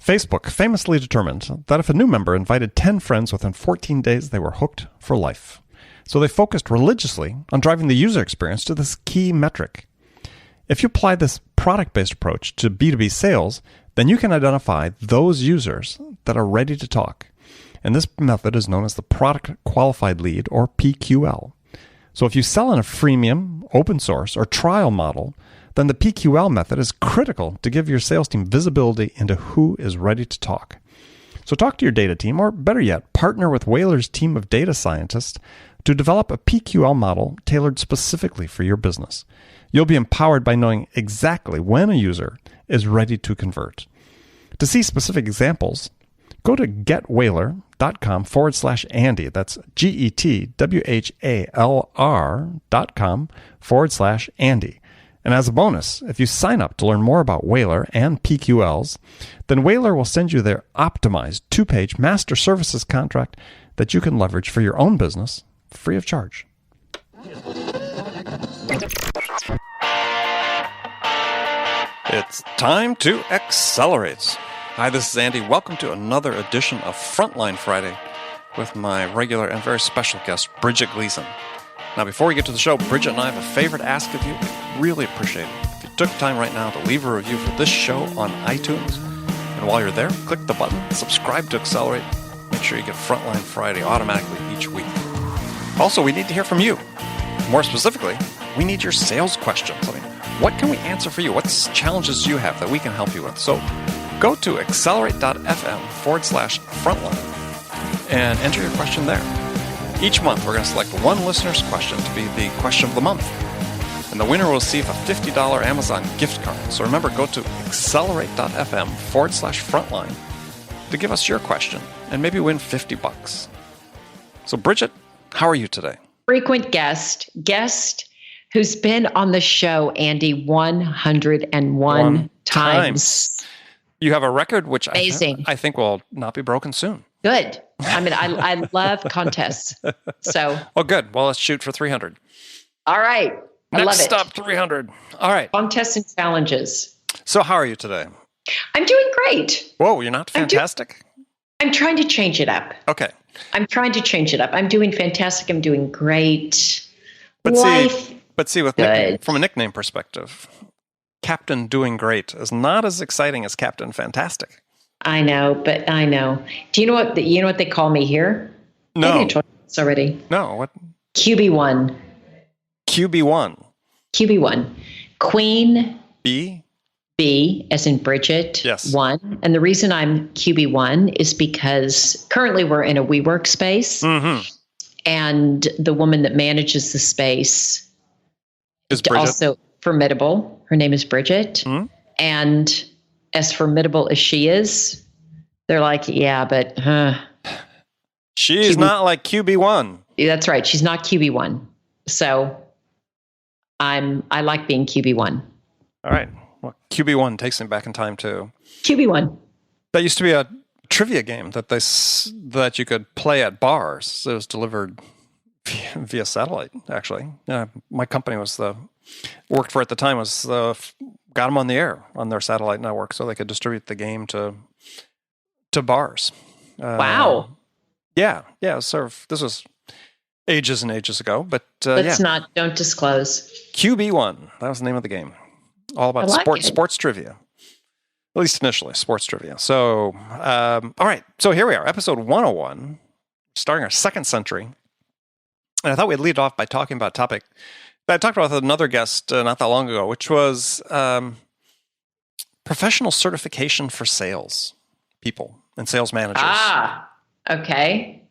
Facebook famously determined that if a new member invited 10 friends within 14 days, they were hooked for life. So they focused religiously on driving the user experience to this key metric. If you apply this product-based approach to B2B sales, then you can identify those users that are ready to talk. And this method is known as the Product Qualified Lead, or PQL. So if you sell in a freemium, open source, or trial model, then the PQL method is critical to give your sales team visibility into who is ready to talk. So talk to your data team, or better yet, partner with Whaler's team of data scientists to develop a PQL model tailored specifically for your business. You'll be empowered by knowing exactly when a user is ready to convert. To see specific examples, go to getwhaler.com/Andy. That's GETWHALR.com/Andy. And as a bonus, if you sign up to learn more about Whaler and PQLs, then Whaler will send you their optimized 2-page master services contract that you can leverage for your own business free of charge. It's time to accelerate. Hi, this is Andy. Welcome to another edition of Frontline Friday with my regular and very special guest, Bridget Gleason. Now, before we get to the show, Bridget and I have a favor to ask of you. We'd really appreciate it if you took time right now to leave a review for this show on iTunes. And while you're there, click the button, subscribe to Accelerate. Make sure you get Frontline Friday automatically each week. Also, we need to hear from you. More specifically, we need your sales questions. What can we answer for you? What challenges do you have that we can help you with? So go to accelerate.fm/frontline and enter your question there. Each month, we're going to select one listener's question to be the question of the month. And the winner will receive a $50 Amazon gift card. So remember, go to accelerate.fm/frontline to give us your question and maybe win $50. So Bridget, how are you today? Frequent guest who's been on the show, Andy, 101 times. You have a record which amazing. I think will not be broken soon. Good. I mean, I love contests. So. Well, good. Well, let's shoot for 300. All right. I love it. Next stop, 300. All right. Contests and challenges. So how are you today? I'm doing great. Whoa, you're not fantastic? I'm trying to change it up. Okay. I'm trying to change it up. I'm doing fantastic. I'm doing great. But see, from a nickname perspective, Captain Doing Great is not as exciting as Captain Fantastic. I know. Do you know what they call me here? No. I think I told you this already. No, what? QB1. QB1. Queen. B as in Bridget. Yes. 1. And the reason I'm QB1 is because currently we're in a WeWork space. Mm-hmm. And the woman that manages the space is also formidable. Her name is Bridget. Mm-hmm. And as formidable as she is, they're like, yeah, but she's not like QB1. That's right. She's not QB1. So I like being QB1. All right. Well, QB1 takes me back in time too. QB1. That used to be a trivia game that you could play at bars. It was delivered via satellite, actually. My company worked for at the time got them on the air on their satellite network so they could distribute the game to bars. Wow. Yeah. Sort of. This was ages and ages ago, but don't disclose. QB1. That was the name of the game. All about sports trivia. At least initially, sports trivia. So, all right. So here we are, episode 101, starting our second century. And I thought we'd lead off by talking about a topic that I talked about with another guest not that long ago, which was professional certification for sales people and sales managers. Ah, okay.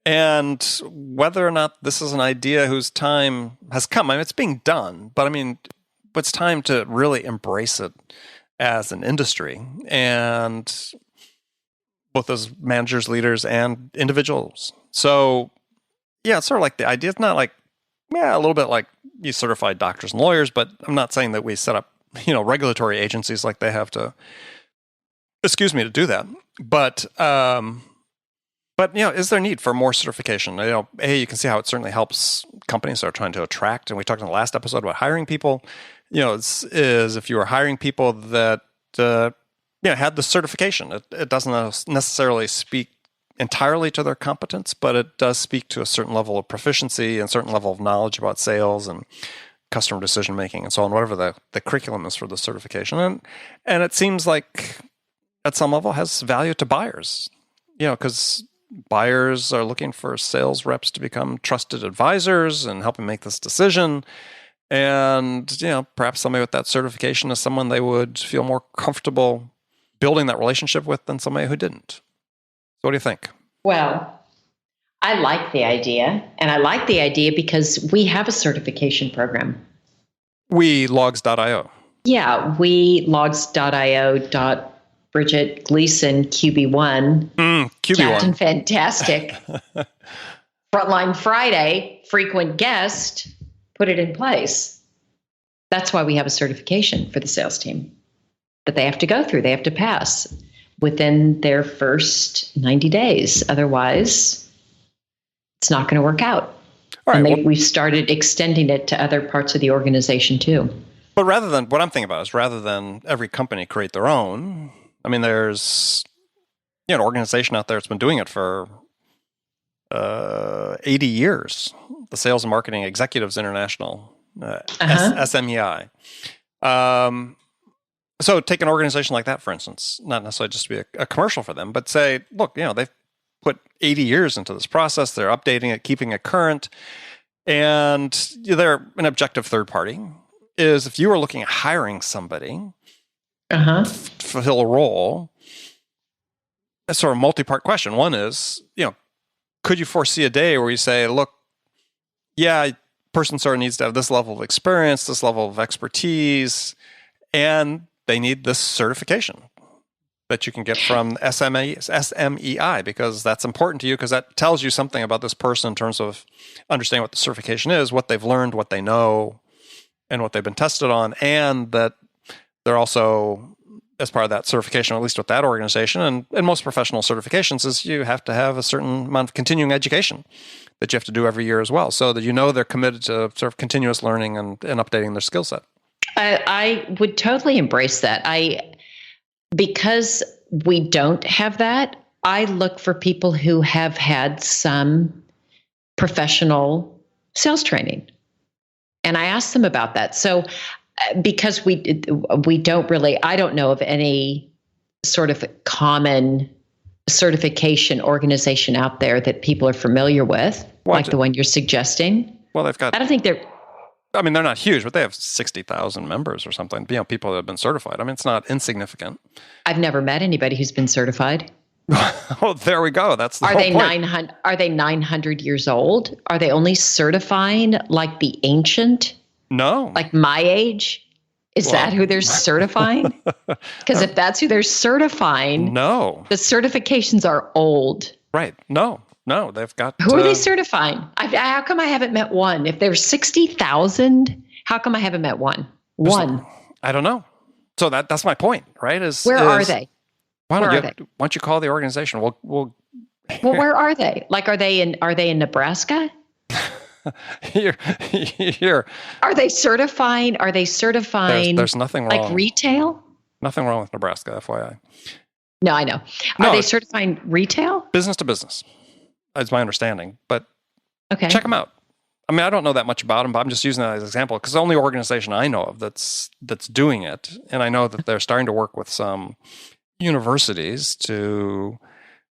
And whether or not this is an idea whose time has come. I mean, it's being done, but it's time to really embrace it as an industry, and both as managers, leaders, and individuals. So, yeah, it's sort of like the idea. It's not like, a little bit like you certified doctors and lawyers, but I'm not saying that we set up, regulatory agencies like they have to, to do that. But is there need for more certification? You can see how it certainly helps companies that are trying to attract. And we talked in the last episode about hiring people. Is if you are hiring people that, had the certification. It doesn't necessarily speak entirely to their competence, but it does speak to a certain level of proficiency and certain level of knowledge about sales and customer decision making and so on, whatever the curriculum is for the certification. And it seems like at some level has value to buyers, because buyers are looking for sales reps to become trusted advisors and help them make this decision. And, perhaps somebody with that certification is someone they would feel more comfortable building that relationship with than somebody who didn't. So what do you think? Well, I like the idea. And I like the idea because we have a certification program. Logs.io. Yeah, logs.io. Bridget Gleason, QB1. QB1. Captain Fantastic. Frontline Friday, frequent guest, put it in place. That's why we have a certification for the sales team that they have to go through. They have to pass within their first 90 days. Otherwise, it's not going to work out. All right, and we've started extending it to other parts of the organization too. But what I'm thinking about is rather than every company create their own, there's an organization out there that's been doing it for 80 years. The Sales and Marketing Executives International, SMEI. So take an organization like that, for instance, not necessarily just to be a commercial for them, but say, look, they've put 80 years into this process. They're updating it, keeping it current. And they're an objective third party. Is if you were looking at hiring somebody to fulfill a role, that's sort of a multi-part question. One is, could you foresee a day where you say, look, person sort of needs to have this level of experience, this level of expertise, and they need this certification that you can get from SMEI, because that's important to you, because that tells you something about this person in terms of understanding what the certification is, what they've learned, what they know, and what they've been tested on, and that they're also, as part of that certification, at least with that organization, and most professional certifications, is you have to have a certain amount of continuing education that you have to do every year as well, so that they're committed to sort of continuous learning and updating their skill set. I would totally embrace that. Because we don't have that, I look for people who have had some professional sales training. And I ask them about that. So because we don't really, I don't know of any sort of common certification organization out there that people are familiar with, like the one you're suggesting. Well, they've got, I don't think they're not huge, but they have 60,000 members or something. People that have been certified. It's not insignificant. I've never met anybody who's been certified. Oh, there we go. That's the whole point. 900? Are they 900 years old? Are they only certifying like the ancient? No. Like my age? Is that who they're certifying? Because if that's who they're certifying, no, the certifications are old. Right. No, they've got. Who are they certifying? How come I haven't met one? If there's 60,000, how come I haven't met one? I don't know. So that's my point, right? Where are they? Why don't you call the organization? Well, where are they? Like, are they in Nebraska? Here. Are they certifying? There's nothing wrong. Like retail? Nothing wrong with Nebraska, FYI. No, I know. Are they certifying retail? Business to business, is my understanding. But okay, check them out. I don't know that much about them, but I'm just using that as an example because it's the only organization I know of that's doing it. And I know that they're starting to work with some universities to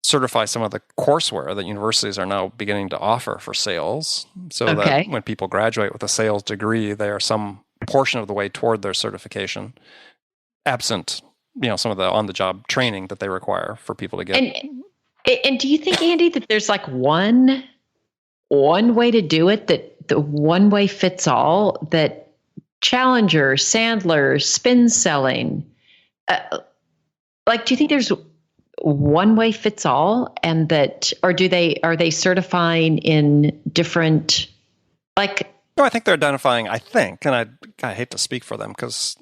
certify some of the courseware that universities are now beginning to offer for sales, so that when people graduate with a sales degree, they are some portion of the way toward their certification, absent some of the on-the-job training that they require for people to get. And do you think, Andy, that there's like one way to do it, that the one way fits all, that Challenger, Sandler, spin selling, do you think there's one way fits all, and that, or are they certifying in different, like? No, I think they're identifying, and I hate to speak for them because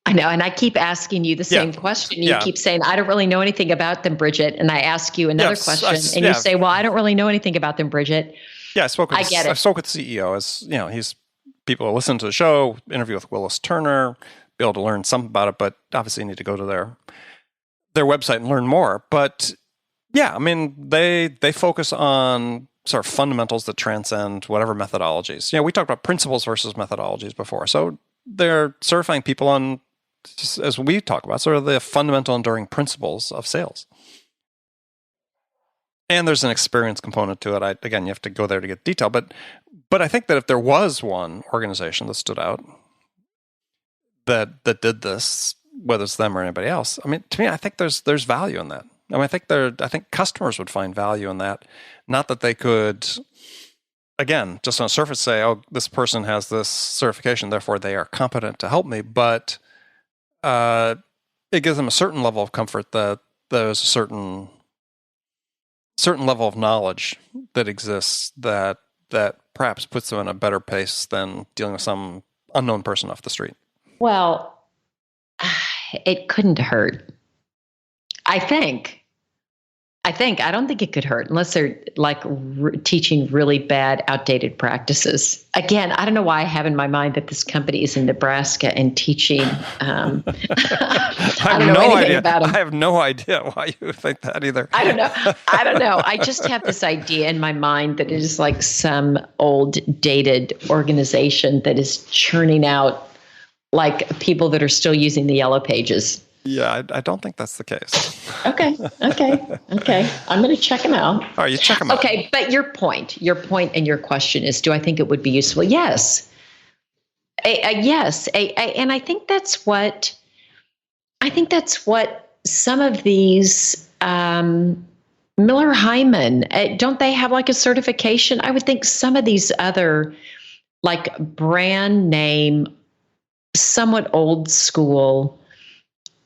I know, and I keep asking you the same question. You keep saying, I don't really know anything about them, Bridget. And I ask you another question, and you say, well, I don't really know anything about them, Bridget. Yeah, I spoke with the CEO. As he's people who listen to the show, interview with Willis Turner, be able to learn something about it, but obviously you need to go to their website and learn more. But yeah, I mean, they focus on sort of fundamentals that transcend whatever methodologies. We talked about principles versus methodologies before. So they're certifying people on, as we talk about, sort of the fundamental enduring principles of sales. And there's an experience component to it. Again, you have to go there to get detail. But I think that if there was one organization that stood out that did this, whether it's them or anybody else, I mean, to me, I think there's value in that. I mean, I think customers would find value in that. Not that they could, again, just on the surface say, oh, this person has this certification, therefore they are competent to help me. But it gives them a certain level of comfort that there's a certain level of knowledge that exists that perhaps puts them in a better place than dealing with some unknown person off the street. Well, it couldn't hurt. I don't think it could hurt unless they're like teaching really bad, outdated practices. Again, I don't know why I have in my mind that this company is in Nebraska and teaching. I don't know anything about them. I have no idea why you think that either. I don't know. I just have this idea in my mind that it is like some old, dated organization that is churning out like people that are still using the yellow pages. Yeah, I don't think that's the case. Okay. I'm going to check them out. All right, you check them out. Okay, but your point and your question is, do I think it would be useful? Yes. Yes. And I think that's what some of these Miller Hyman, don't they have like a certification? I would think some of these other like brand name, somewhat old school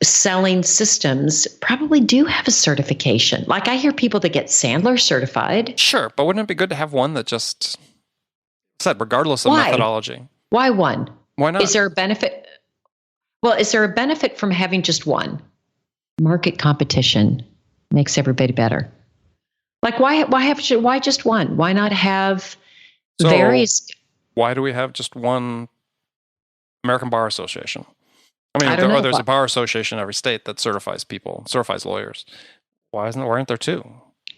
selling systems probably do have a certification. Like I hear people that get Sandler certified. Sure, but wouldn't it be good to have one that just said, regardless of methodology? Why one? Why not? Is there a benefit? Well, is there a benefit from having just one? Market competition makes everybody better. Like why just one? Why not have various? Why do we have just one American Bar Association? I mean, there's a bar association in every state that certifies lawyers. Why aren't there two?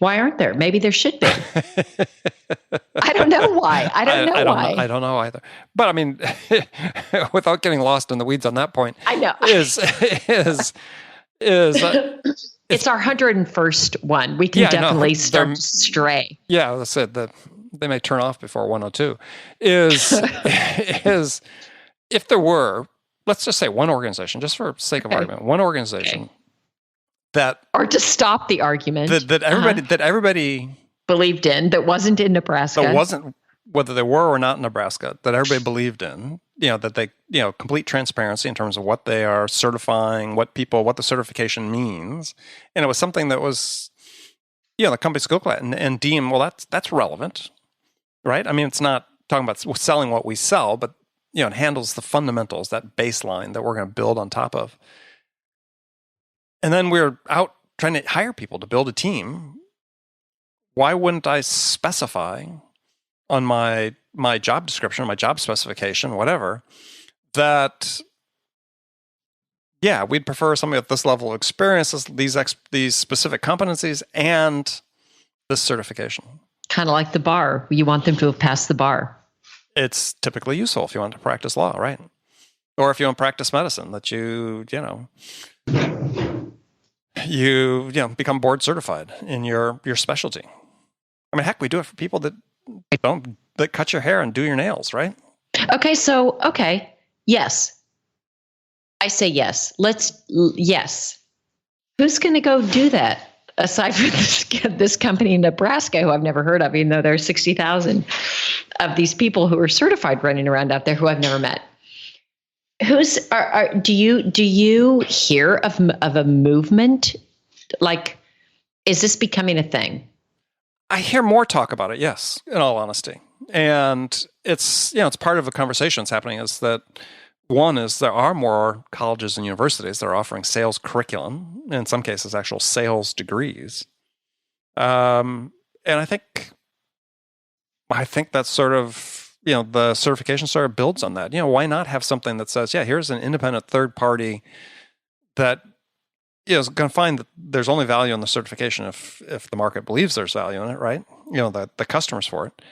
Why aren't there? Maybe there should be. I don't know why. I don't know why. I don't know either. But I mean, without getting lost in the weeds on that point, I know is it's our 101st one. We can definitely start to stray. Yeah, that's it. They may turn off before 102. Is if there were, let's just say one organization, just for sake of argument, one organization that, or to stop the argument that everybody believed in, that wasn't in Nebraska, that wasn't, whether they were or not in Nebraska, that everybody believed in, that they, complete transparency in terms of what they are certifying, what the certification means, and it was something that was, the company could look at and deem, well, that's relevant, right? I mean, it's not talking about selling what we sell, but it handles the fundamentals, that baseline that we're going to build on top of. And then we're out trying to hire people to build a team. Why wouldn't I specify on my job description, my job specification, whatever, that, we'd prefer somebody with this level of experience, these specific competencies, and this certification. Kind of like the bar. You want them to have passed the bar. It's typically useful if you want to practice law, right? Or if you want to practice medicine, that you become board certified in your specialty. I mean, heck, we do it for people that cut your hair and do your nails, right? Okay. Yes. I say yes. Yes. Who's going to go do that? Aside from this company in Nebraska, who I've never heard of, even though there are 60,000 of these people who are certified running around out there who I've never met. Do you hear of a movement? Like, is this becoming a thing? I hear more talk about it, yes, in all honesty. And it's part of the conversation that's happening is that, one is there are more colleges and universities that are offering sales curriculum, in some cases actual sales degrees. And I think that's sort of, the certification sort of builds on that. Why not have something that says, here's an independent third party that is going to find that there's only value in the certification if the market believes there's value in it, right? The customers for it.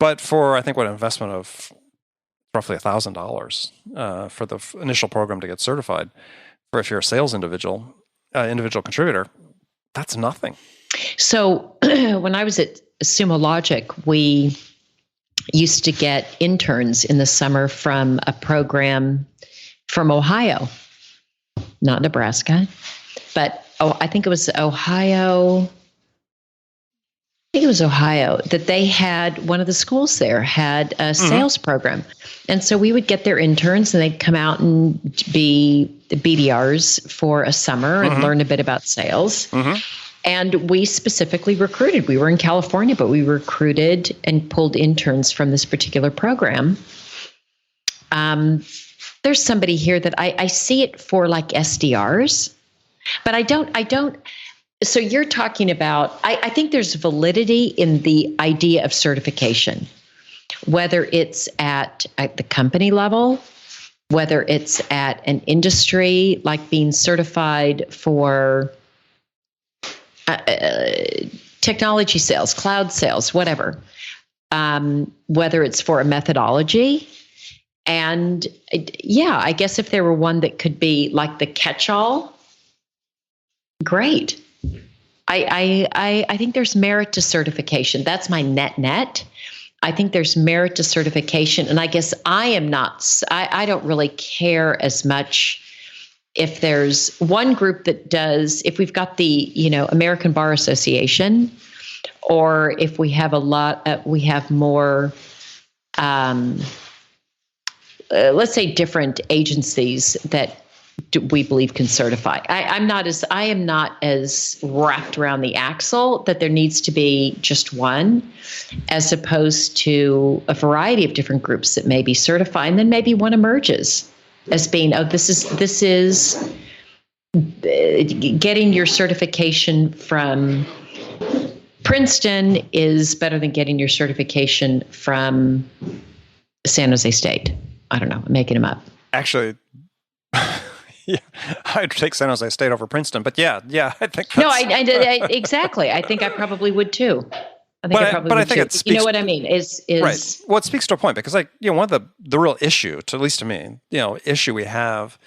But for, I think, what an investment of roughly $1,000 for the initial program to get certified, for if you're a sales individual contributor, that's nothing. So when I was at Sumo Logic, we used to get interns in the summer from a program from Ohio, not Nebraska, but I think it was Ohio. That they had, one of the schools there had a sales program. And so we would get their interns and they'd come out and be the BDRs for a summer and learn a bit about sales. And we specifically recruited. We were in California, but we recruited and pulled interns from this particular program. There's somebody here that I see it for like SDRs, but I don't. So you're talking about, I think there's validity in the idea of certification, whether it's at the company level, whether it's at an industry, like being certified for technology sales, cloud sales, whatever, whether it's for a methodology. And yeah, I guess if there were one that could be like the catch-all, great. I think there's merit to certification. That's my net. I think there's merit to certification. And I guess I don't really care as much if there's one group that does, if we've got the, American Bar Association, or if we have we have more, let's say different agencies that we believe can certify. I am not as wrapped around the axle that there needs to be just one, as opposed to a variety of different groups that may be certified, and then maybe one emerges as being, this is getting your certification from Princeton is better than getting your certification from San Jose State. I don't know, I'm making them up. Actually, yeah, I'd take San Jose State over Princeton, but yeah, I think that's... No, I exactly. I think I probably would too. I think it speaks, you know what I mean? Is right. Well, it speaks to a point, because one of the real issue, at least to me, issue we have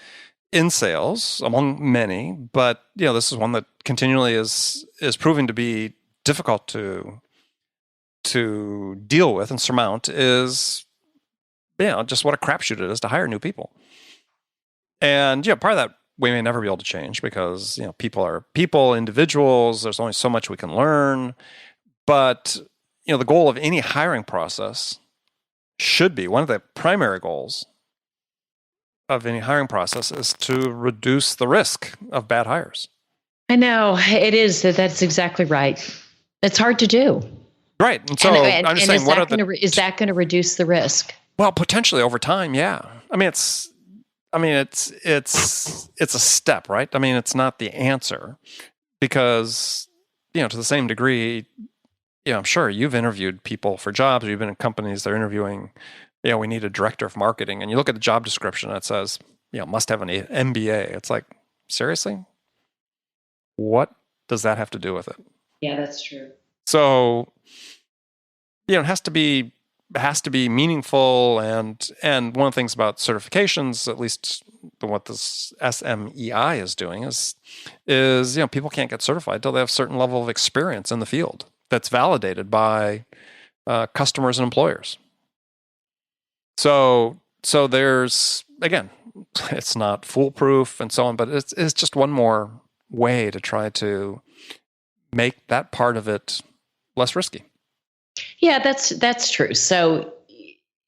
in sales among many, but this is one that continually is proving to be difficult to deal with and surmount, is just what a crapshoot it is to hire new people. And part of that we may never be able to change, because people are people, individuals. There's only so much we can learn. But the goal of any hiring process should be, one of the primary goals of any hiring process is to reduce the risk of bad hires. I know it is. That's exactly right. It's hard to do. Right. And so I'm just saying, is that going to reduce the risk? Well, potentially over time, yeah. It's a step, right? It's not the answer, because to the same degree, I'm sure you've interviewed people for jobs, or you've been in companies that are interviewing, we need a director of marketing, and you look at the job description that says, must have an MBA. It's like, seriously? What does that have to do with it? Yeah, that's true. So, it has to be meaningful, and one of the things about certifications, at least what this SMEI is doing, is people can't get certified till they have a certain level of experience in the field that's validated by customers and employers. So there's, again, it's not foolproof and so on, but it's just one more way to try to make that part of it less risky. Yeah, that's true. So,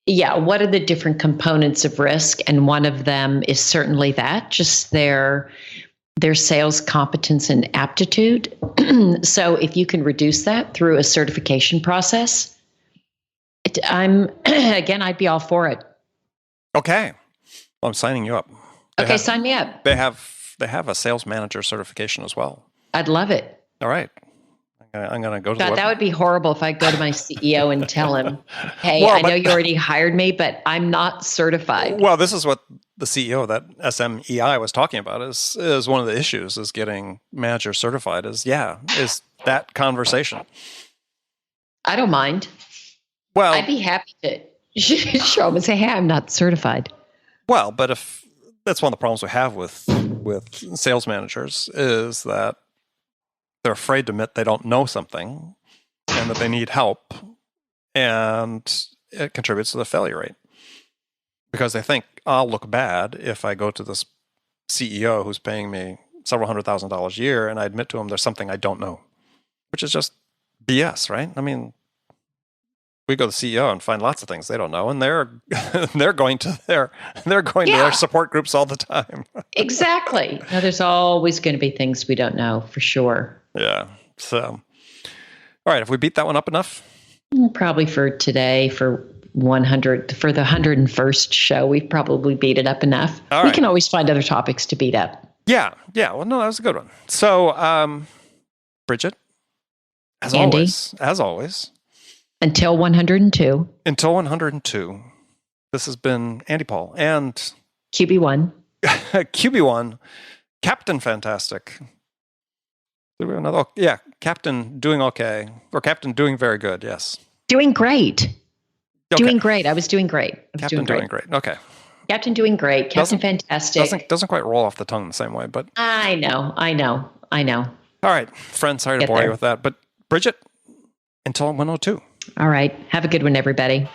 yeah, what are the different components of risk? And one of them is certainly that, just their sales competence and aptitude. So if you can reduce that through a certification process, I'd be all for it. Okay. Well, I'm signing you up. Sign me up. They have a sales manager certification as well. I'd love it. All right. I'm going to go to God, the that would be horrible if I go to my CEO and tell him, hey, Well, I know you already hired me, but I'm not certified. Well, this is what the CEO of that SMEI was talking about is one of the issues is getting managers certified is that conversation. I don't mind. Well, I'd be happy to show him and say, hey, I'm not certified. Well, but if that's one of the problems we have with sales managers is that they're afraid to admit they don't know something and that they need help, and it contributes to the failure rate because they think I'll look bad if I go to this CEO who's paying me several $100,000 a year and I admit to him there's something I don't know, which is just BS, right? I mean, we go to the CEO and find lots of things they don't know, and they're going to their support groups all the time. Exactly. No, there's always going to be things we don't know for sure. Yeah. So, all right, have we beat that one up enough? Probably for today, for the 101st show, we've probably beat it up enough. All we right. can always find other topics to beat up. Yeah. Well, no, that was a good one. So, Bridget, as Andy, always. Until 102. Until 102. This has been Andy Paul and QB1. QB1, Captain Fantastic. Do we have another? Yeah, Captain Doing Okay. Or Captain Doing Very Good, yes. Doing great. Okay. Doing great. I was doing great. Captain Doing Great. Okay. Captain Doing Great. Captain Fantastic. Doesn't quite roll off the tongue the same way, but... I know. All right, friends, sorry to bore you with that. But Bridget, until 102. All right. Have a good one, everybody.